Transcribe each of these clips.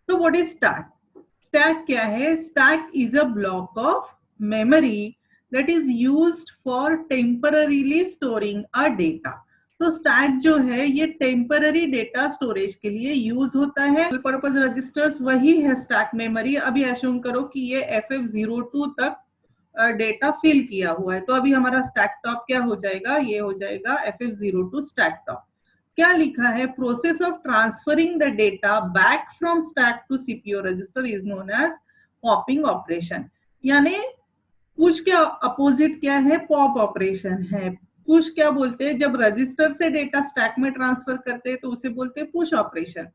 तो what is stack? Stack क्या है? Stack is a block of memory that is used for temporarily storing a data. तो stack जो है ये टेम्पररी डेटा स्टोरेज के लिए यूज होता है। पर्पज रजिस्टर्स वही है स्टैक मेमोरी। अभी एज्यूम करो कि ये FF02 तक डेटा फिल किया हुआ है, तो अभी हमारा स्टैक टॉप क्या हो जाएगा? ये हो जाएगा FF02 स्टैक टॉप। क्या लिखा है? Process of transferring the data back from stack to CPU register is known as popping operation. यानी पुश के अपोजिट क्या है? पॉप ऑपरेशन है। पुश क्या बोलते हैं? जब रजिस्टर से डेटा स्टैक में ट्रांसफर करते हैं तो उसे बोलते हैं पुश ऑपरेशन।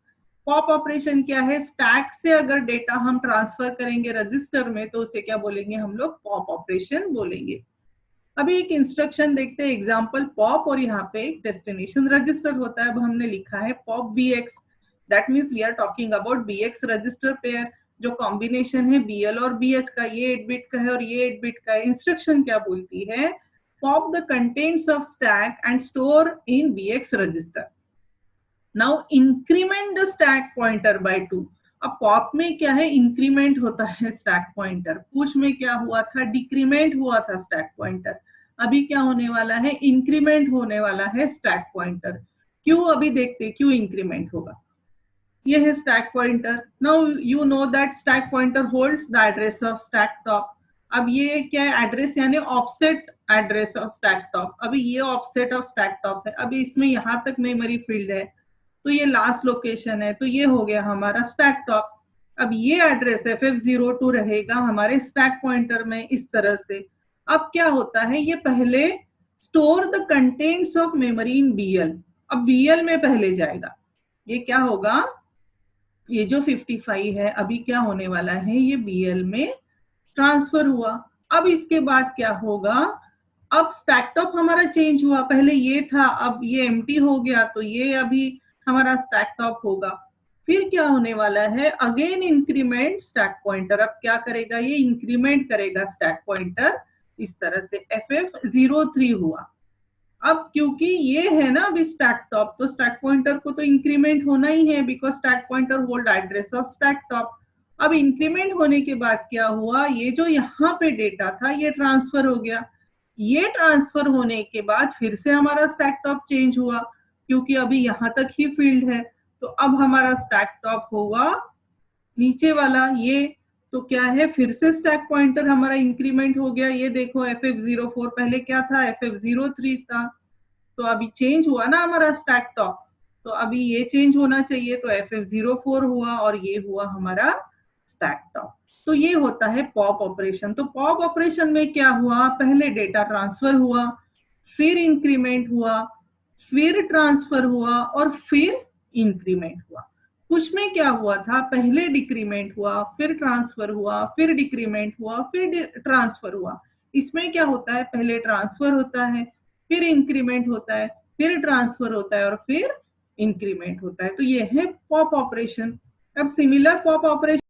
पॉप ऑपरेशन क्या है? स्टैक से अगर डेटा हम ट्रांसफर करेंगे रजिस्टर में तो उसे क्या बोलेंगे हम लोग? पॉप ऑपरेशन बोलेंगे। अभी एक इंस्ट्रक्शन देखते हैं, एग्जांपल पॉप, और यहाँ पे एक डेस्टिनेशन रजिस्टर होता है। अब हमने लिखा है pop BX, that means we are talking about BX register pair. जो कॉम्बिनेशन है BL और BH का, ये 8 बिट का है और ये 8 बिट का है। इंस्ट्रक्शन क्या बोलती है? Pop the contents of stack and store in BX register. Now increment the stack pointer by 2। अब पॉप में क्या है? इंक्रीमेंट होता है स्टैक पॉइंटर। पुश में क्या हुआ था? डिक्रीमेंट हुआ था स्टैक पॉइंटर। अभी क्या होने वाला है? इंक्रीमेंट होने वाला है स्टैक पॉइंटर। क्यों? अभी देखते क्यों इंक्रीमेंट होगा। ये है stack pointer. Now you know that stack pointer holds the address of stack top. अब ये क्या है? एड्रेस यानी offset address of stack top. अभी ये ऑफसेट ऑफ स्टैक टॉप है। अभी इसमें यहां तक मेमोरी फील्ड है, तो ये लास्ट लोकेशन है, तो ये हो गया हमारा स्टैक टॉप। अब ये एड्रेस FF02 रहेगा हमारे स्टैक पॉइंटर में इस तरह से। अब क्या होता है? ये पहले store the contents of memory in BL। अब BL में पहले जाएगा। ये क्या होगा? ये जो 55 है अभी क्या होने वाला है? ये BL में ट्रांसफर हुआ। अब इसके बाद क्या होगा? अब स्टैक टॉप हमारा चेंज हुआ। पहले ये था, अब ये एम्प्टी हो गया, तो ये अभी हमारा स्टैक टॉप होगा। फिर क्या होने वाला है? Again increment stack pointer. अब क्या करेगा? ये इंक्रीमेंट करेगा स्टैक पॉइंटर इस तरह से। FF03 हुआ। अब क्योंकि ये है ना अभी स्टैक टॉप, तो स्टैक पॉइंटर को तो इंक्रीमेंट होना ही है, because stack pointer hold address of stack top. अब इंक्रीमेंट होने के बाद क्या हुआ? ये जो यहाँ पे डेटा था ये ट्रांसफर हो गया। ये ट्रांसफर होने के बाद फिर से हमारा स्टैक टॉप चेंज हुआ, क्योंकि अभी यहाँ तक ही फील्ड है। तो अब हमारा स्टैक टॉप होगा नीचे वाला ये। तो क्या है? फिर से स्टैक पॉइंटर हमारा इंक्रीमेंट हो गया। ये देखो FF04 पहले क्या था? FF03 था। तो अभी चेंज हुआ ना हमारा स्टैक टॉप, तो अभी ये चेंज होना चाहिए, तो FF04 हुआ और ये हुआ हमारा स्टैक टॉप। तो ये होता है पॉप ऑपरेशन। तो पॉप ऑपरेशन में क्या हुआ? पहले डेटा ट्रांसफर हुआ, फिर इंक्रीमेंट हुआ, फिर ट्रांसफर हुआ और फिर इंक्रीमेंट हुआ। पुश में क्या हुआ था? पहले डिक्रीमेंट हुआ, फिर ट्रांसफर हुआ, फिर डिक्रीमेंट हुआ, फिर ट्रांसफर हुआ। इसमें क्या होता है? पहले ट्रांसफर होता है, फिर इंक्रीमेंट होता है, फिर ट्रांसफर होता है और फिर इंक्रीमेंट होता है। तो ये है पॉप ऑपरेशन। अब सिमिलर पॉप ऑपरेशन